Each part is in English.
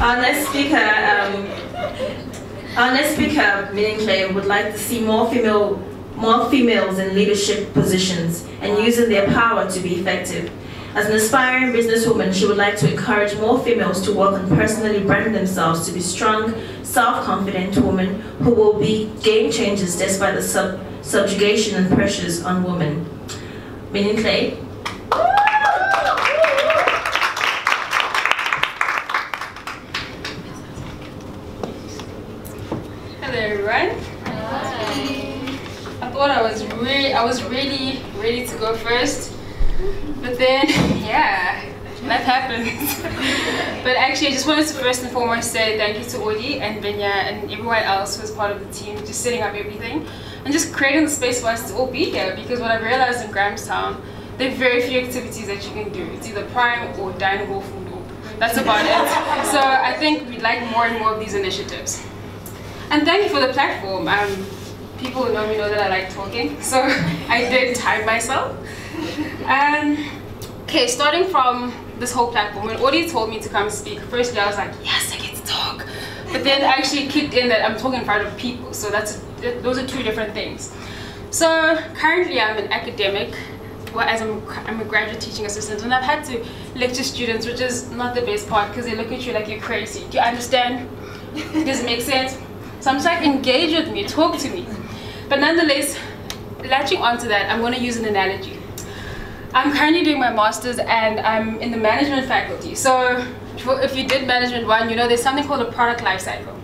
Our next speaker, Minenhle, would like to see more females in leadership positions and using their power to be effective. As an aspiring businesswoman, she would like to encourage more females to work on personally branding themselves to be strong, self-confident women who will be game changers despite the subjugation and pressures on women. Minenhle. Hello everyone. Hi. I thought I was really ready to go first. But then, yeah, life happens. But actually, I just wanted to first and foremost say thank you to Odi and Vinia and everyone else who was part of the team, just setting up everything and just creating the space for us to all be here. Because what I've realized in Grahamstown, there are very few activities that you can do. It's either prime or dine or food or that's about it. So I think we'd like more and more of these initiatives. And thank you for the platform. People who know me know that I like talking, so I did time myself. Okay, starting from this whole platform, when Odi told me to come speak, firstly I was like, yes, I get to talk. But then actually kicked in that I'm talking in front of people, so those are two different things. So currently I'm an academic, well, I'm a graduate teaching assistant, and I've had to lecture students, which is not the best part because they look at you like you're crazy. Do you understand? Does it make sense? So I'm just like, engage with me, talk to me. But nonetheless, latching onto that, I'm going to use an analogy. I'm currently doing my master's and I'm in the management faculty. So if you did management 1, you know there's something called a product life cycle.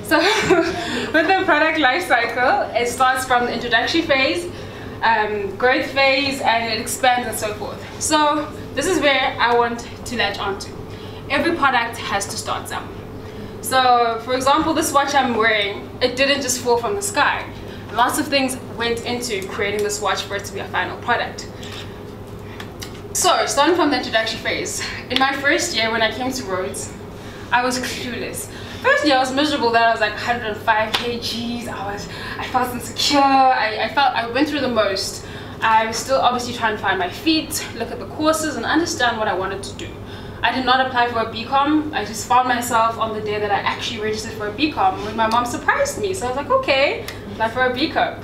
So with the product life cycle, it starts from the introductory phase, growth phase, and it expands and so forth. So this is where I want to latch onto. Every product has to start somewhere. So for example, this watch I'm wearing, it didn't just fall from the sky. Lots of things went into creating this watch for it to be a final product. So, starting from the introductory phase, in my first year when I came to Rhodes, I was clueless. First year I was miserable that I was like 105 kgs, I felt insecure, I went through the most. I was still obviously trying to find my feet, look at the courses and understand what I wanted to do. I did not apply for a BCom, I just found myself on the day that I actually registered for a BCom when my mom surprised me. So I was like, okay, apply for a BCom.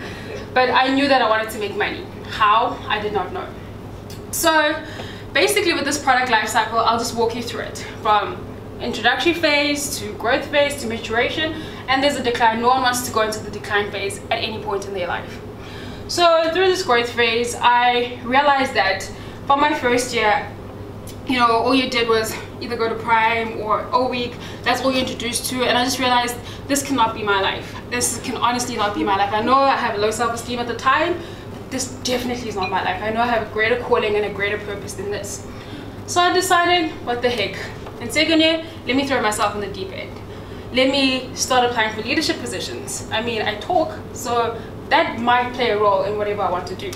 But I knew that I wanted to make money. How? I did not know. So basically with this product life cycle, I'll just walk you through it from introductory phase to growth phase to maturation, and there's a decline. No one wants to go into the decline phase at any point in their life. So through this growth phase, I realized that from my first year, you know, all you did was either go to prime or O week. That's all you're introduced to, and I just realized this cannot be my life. This can honestly not be my life. I know I have low self-esteem at the time. This definitely is not my life. I know I have a greater calling and a greater purpose than this. So I decided, what the heck. In second year, let me throw myself in the deep end. Let me start applying for leadership positions. I mean, I talk, so that might play a role in whatever I want to do.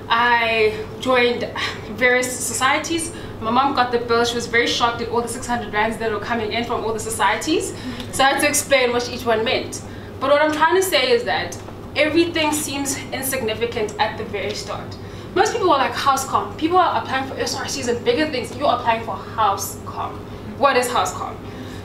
I joined various societies. My mom got the bill. She was very shocked at all the 600 rands that were coming in from all the societies. So I had to explain what each one meant. But what I'm trying to say is that everything seems insignificant at the very start. Most people are like house comm. People are applying for SRCs and bigger things. You're applying for house comm. What is house comm?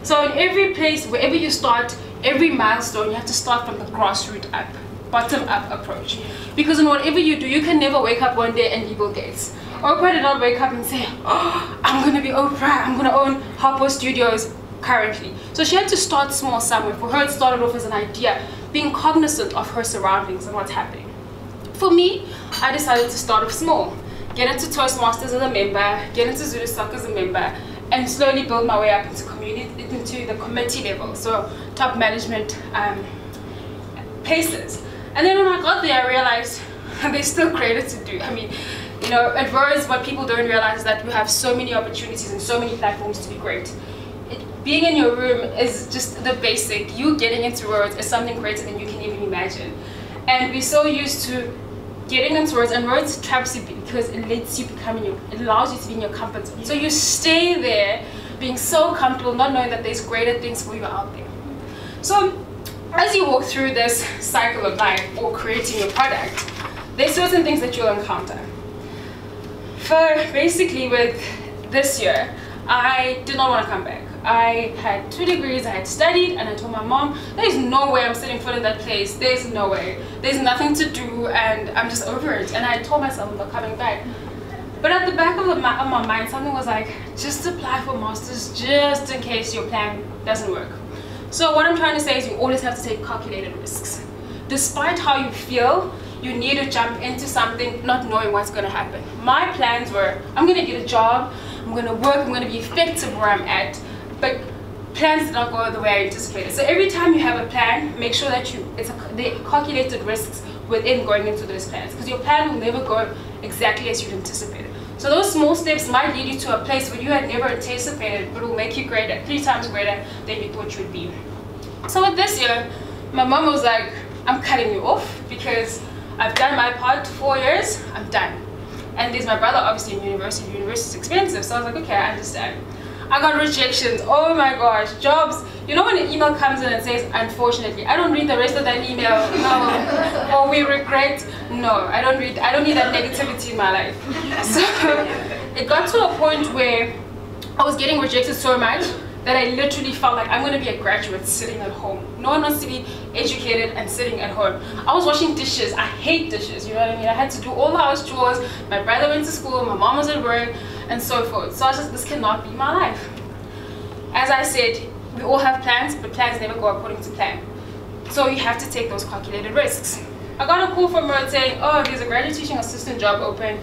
So in every place, wherever you start, every milestone, you have to start from the grassroots up, bottom up approach. Because in whatever you do, you can never wake up one day and be Bill Gates. Oprah did not wake up and say, oh, I'm going to be Oprah. I'm going to own Harpo Studios currently. So she had to start small somewhere. For her, it started off as an idea, being cognizant of her surroundings and what's happening. For me, I decided to start off small, get into Toastmasters as a member, get into Zulu Soccer as a member, and slowly build my way up into into the committee level, so top management places. And then when I got there, I realized there's still greater to do. I mean, you know, at Rhodes, what people don't realize is that we have so many opportunities and so many platforms to be great. Being in your room is just the basic. You getting into Rhodes is something greater than you can even imagine. And we're so used to getting into Rhodes, and Rhodes traps you because it lets you it allows you to be in your comfort zone. So you stay there, being so comfortable, not knowing that there's greater things for you out there. So as you walk through this cycle of life or creating your product, there's certain things that you'll encounter. For basically with this year, I did not want to come back. I had 2 degrees, I had studied, and I told my mom, there's no way I'm sitting foot in that place, there's no way. There's nothing to do, and I'm just over it. And I told myself I'm not coming back. But at the back of my mind, something was like, just apply for masters just in case your plan doesn't work. So what I'm trying to say is you always have to take calculated risks. Despite how you feel, you need to jump into something not knowing what's going to happen. My plans were, I'm going to get a job, I'm going to work, I'm going to be effective where I'm at, but plans did not go the way I anticipated. So every time you have a plan, make sure that the calculated risks within going into those plans, because your plan will never go exactly as you anticipated. So those small steps might lead you to a place where you had never anticipated, but will make you greater, 3 times greater than you thought you would be. So with this year, my mom was like, I'm cutting you off because I've done my part, 4 years, I'm done. And there's my brother, obviously in university. University is expensive, so I was like, okay, I understand. I got rejections, oh my gosh, jobs. You know when an email comes in and says, unfortunately, I don't read the rest of that email, no, or we regret, no, I don't need that negativity in my life. So it got to a point where I was getting rejected so much that I literally felt like I'm going to be a graduate sitting at home. No one wants to be educated and sitting at home. I was washing dishes. I hate dishes, you know what I mean? I had to do all the house chores. My brother went to school, my mom was at work, and so forth. So I was just, this cannot be my life. As I said, we all have plans, but plans never go according to plan. So you have to take those calculated risks. I got a call from her saying, oh, there's a graduate teaching assistant job open.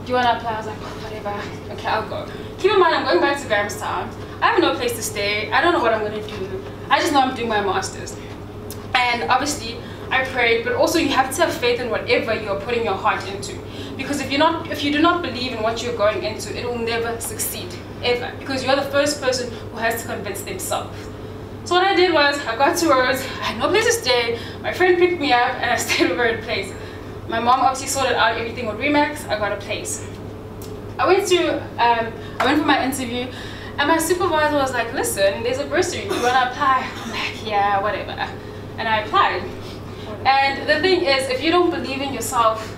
Do you want to apply? I was like, oh, whatever. Okay, I'll go. Keep in mind, I'm going back to Grahamstown. I have no place to stay. I don't know what I'm going to do. I just know I'm doing my master's. And obviously, I prayed, but also you have to have faith in whatever you're putting your heart into. Because if you do not believe in what you're going into, it will never succeed, ever. Because you're the first person who has to convince themselves. So what I did was, I got to Rhodes, I had no place to stay, my friend picked me up, and I stayed over at a place. My mom obviously sorted out everything with Remax, I got a place. I went for my interview, and my supervisor was like, listen, there's a bursary, you wanna apply? I'm like, yeah, whatever. And I applied. And the thing is, if you don't believe in yourself,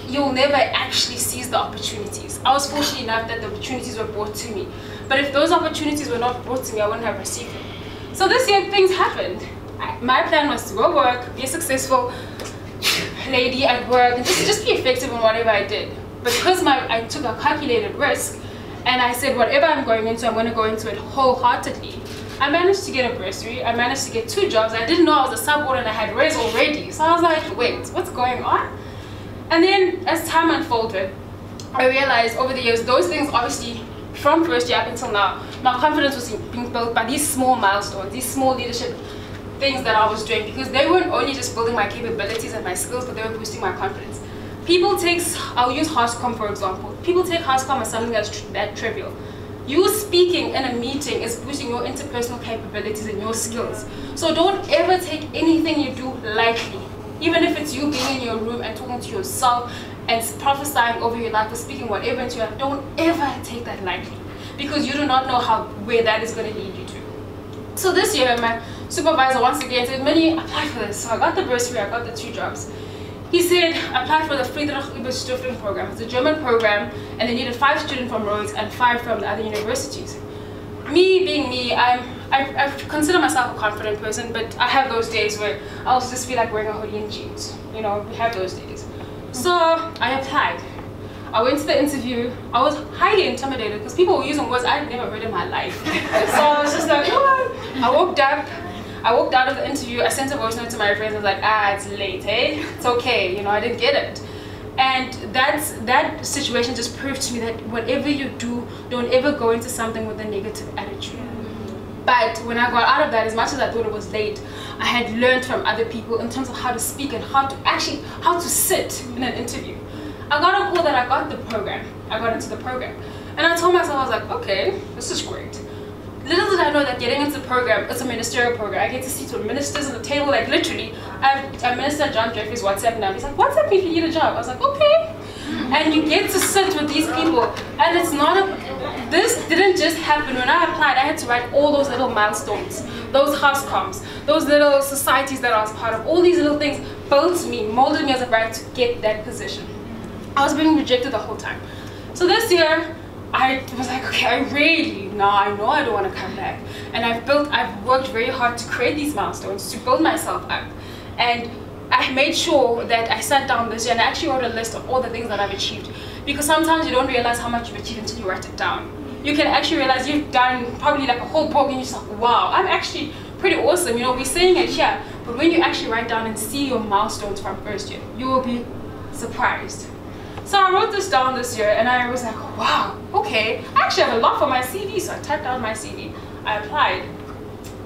you'll never actually seize the opportunities. I was fortunate enough that the opportunities were brought to me. But if those opportunities were not brought to me, I wouldn't have received them. So this year, things happened. My plan was to go work, be a successful lady at work, and just be effective in whatever I did. But because I took a calculated risk, and I said, whatever I'm going into, I'm going to go into it wholeheartedly. I managed to get a bursary, I managed to get 2 jobs. I didn't know I was a subordinate, I had res already. So I was like, wait, what's going on? And then as time unfolded, I realized over the years, those things obviously, from first year up until now, my confidence was being built by these small milestones, these small leadership things that I was doing, because they weren't only just building my capabilities and my skills, but they were boosting my confidence. People take, I'll use HouseCom for example. People take HouseCom as something that's that trivial. You speaking in a meeting is boosting your interpersonal capabilities and your skills. So don't ever take anything you do lightly. Even if it's you being in your room and talking to yourself and prophesying over your life or speaking whatever into your life, don't ever take that lightly. Because you do not know where that is going to lead you to. So this year, my supervisor once again said, Minnie, apply for this. So I got the bursary, I got the 2 jobs. He said, apply for the Friedrich Stiftung program. It's a German program, and they needed 5 students from Rhodes and 5 from the other universities. Me being me, I consider myself a confident person, but I have those days where I also just feel like wearing a hoodie and jeans. You know, we have those days. So I applied. I went to the interview. I was highly intimidated because people were using words I'd never heard in my life. So I was just like, oh. I walked out of the interview. I sent a voice note to my friends. I was like, it's late, eh? It's okay, you know, I didn't get it. And that situation just proved to me that whatever you do, don't ever go into something with a negative attitude. But when I got out of that, as much as I thought it was late, I had learned from other people in terms of how to speak and how to sit in an interview. I got a call that I got the program. I got into the program. And I told myself, I was like, okay, this is great. Little did I know that getting into the program, it's a ministerial program. I get to sit with ministers on the table, like literally. I Minister John Jeffrey's WhatsApp now. He's like, WhatsApp me if you need a job. I was like, okay. And you get to sit with these people. And it's not this didn't just happen. When I applied, I had to write all those little milestones, those house comps, those little societies that I was part of. All these little things built me, molded me as a bride to get that position. I was being rejected the whole time. So this year, I I was like, okay, I know I don't want to come back. And I've worked very hard to create these milestones, to build myself up. And I made sure that I sat down this year and I actually wrote a list of all the things that I've achieved. Because sometimes you don't realize how much you've achieved until you write it down. You can actually realize you've done probably like a whole book and you're just like, wow, I'm actually pretty awesome. You know, we're saying it here, but when you actually write down and see your milestones from first year, you will be surprised. So I wrote this down this year and I was like, wow, okay, I actually have a lot for my CV. So I typed out my CV, I applied.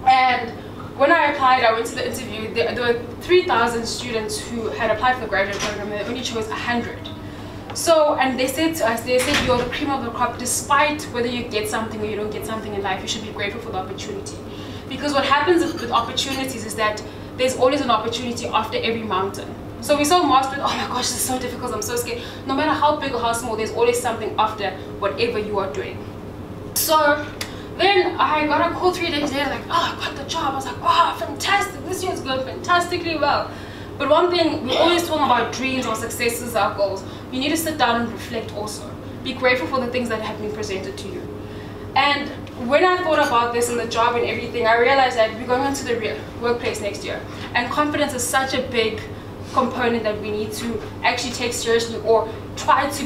And when I applied, I went to the interview. There were 3,000 students who had applied for the graduate program and they only chose 100. So, and they said to us, they said, you're the cream of the crop. Despite whether you get something or you don't get something in life, you should be grateful for the opportunity. Because what happens with opportunities is that there's always an opportunity after every mountain. So we're so masked with, oh my gosh, this is so difficult, I'm so scared. No matter how big or how small, there's always something after whatever you are doing. So then I got a call 3 days later, like, oh, I got the job. I was like, wow, fantastic, this year's going fantastically well. But one thing, we always talk about dreams or successes, our goals. You need to sit down and reflect also. Be grateful for the things that have been presented to you. And when I thought about this and the job and everything, I realized that we're going into the real workplace next year. And confidence is such a big component that we need to actually take seriously or try to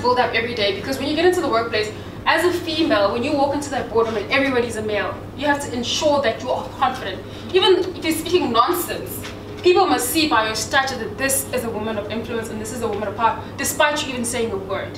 build up every day. Because when you get into the workplace, as a female, when you walk into that boardroom and everybody's a male, you have to ensure that you are confident. Even if you're speaking nonsense, people must see by your stature that this is a woman of influence and this is a woman of power, despite you even saying a word.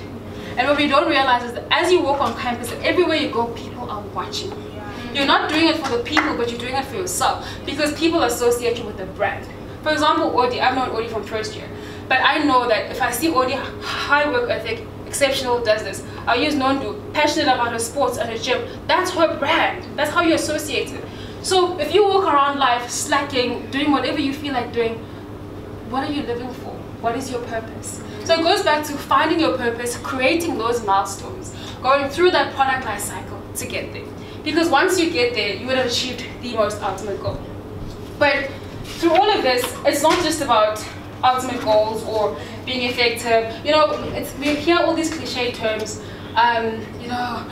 And what we don't realize is that as you walk on campus and everywhere you go, people are watching you. You're not doing it for the people, but you're doing it for yourself because people associate you with the brand. For example, Odi, I've known Odi from first year, but I know that if I see Odi, high work ethic, exceptional, does this. I use Nondu, passionate about her sports and her gym. That's her brand. That's how you associate it. So if you walk around life slacking, doing whatever you feel like doing, what are you living for? What is your purpose? So it goes back to finding your purpose, creating those milestones, going through that product life cycle to get there. Because once you get there, you would have achieved the most ultimate goal. But through all of this, it's not just about ultimate goals or being effective. You know, we hear all these cliche terms, you know,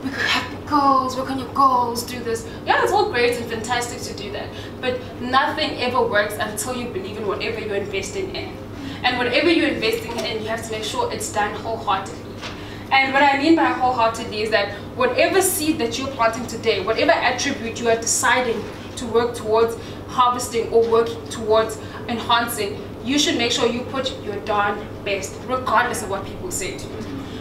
we could have goals, work on your goals, do this. Yeah, it's all great and fantastic to do that. But nothing ever works until you believe in whatever you're investing in. And whatever you're investing in, you have to make sure it's done wholeheartedly. And what I mean by wholeheartedly is that whatever seed that you're planting today, whatever attribute you are deciding to work towards harvesting or working towards enhancing, you should make sure you put your darn best, regardless of what people say to you.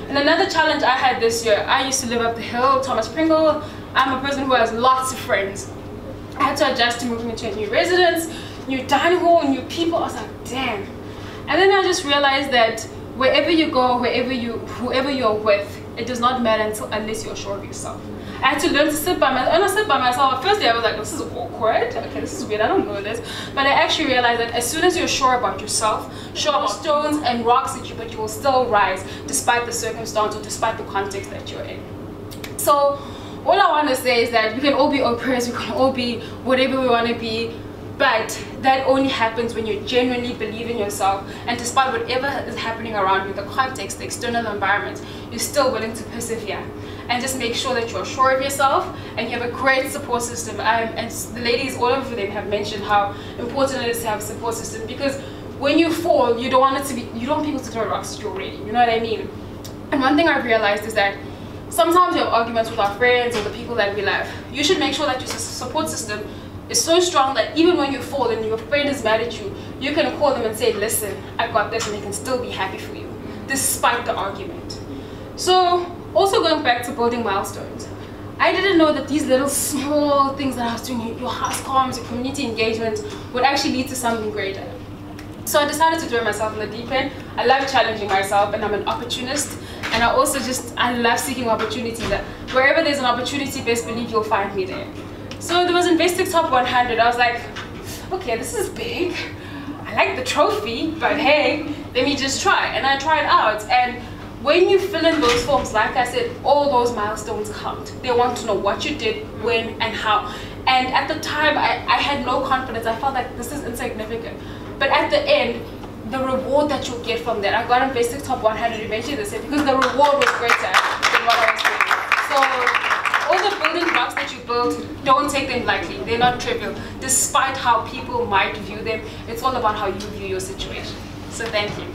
And another challenge I had this year, I used to live up the hill, Thomas Pringle. I'm a person who has lots of friends. I had to adjust to moving into a new residence, new dining hall, new people. I was like, damn. And then I just realized that wherever you go, whoever you're with, it does not matter unless you're sure of yourself. I had to learn to sit by myself. And I sit by myself. Firstly, I was like, this is awkward. Okay, this is weird. I don't know this. But I actually realized that as soon as you're sure about yourself, sure about stones and rocks that but you will still rise despite the circumstance or despite the context that you're in. So all I want to say is that we can all be oppressed. We can all be whatever we want to be. But that only happens when you genuinely believe in yourself, and despite whatever is happening around you, the context, the external environment, you're still willing to persevere. And just make sure that you're sure of yourself and you have a great support system. And the ladies, all of them have mentioned how important it is to have a support system, because when you fall, you don't want people to throw rocks at you already. You know what I mean? And one thing I've realized is that sometimes you have arguments with our friends or the people that we love. You should make sure that your support system is so strong that even when you fall and your friend is mad at you, you can call them and say, listen, I got this, and they can still be happy for you, despite the argument. So, also going back to building milestones, I didn't know that these little small things that I was doing, your house comms, your community engagement, would actually lead to something greater. So I decided to throw myself in the deep end. I love challenging myself, and I'm an opportunist. And I love seeking opportunities. Wherever there's an opportunity, best believe you'll find me there. So there was Investec Top 100. I was like, okay, this is big. I like the trophy, but hey, let me just try. And I tried out. And when you fill in those forms, like I said, all those milestones count. They want to know what you did, when, and how. And at the time, I had no confidence. I felt like this is insignificant. But at the end, the reward that you'll get from that. I got invested top 100 eventually, they said, because the reward was greater than what I was doing. So all the building blocks that you build, don't take them lightly. They're not trivial. Despite how people might view them, it's all about how you view your situation. So thank you.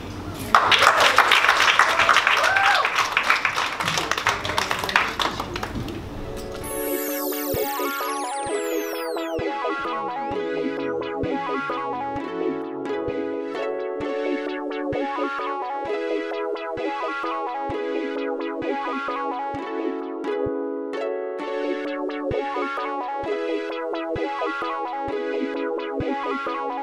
Thank you.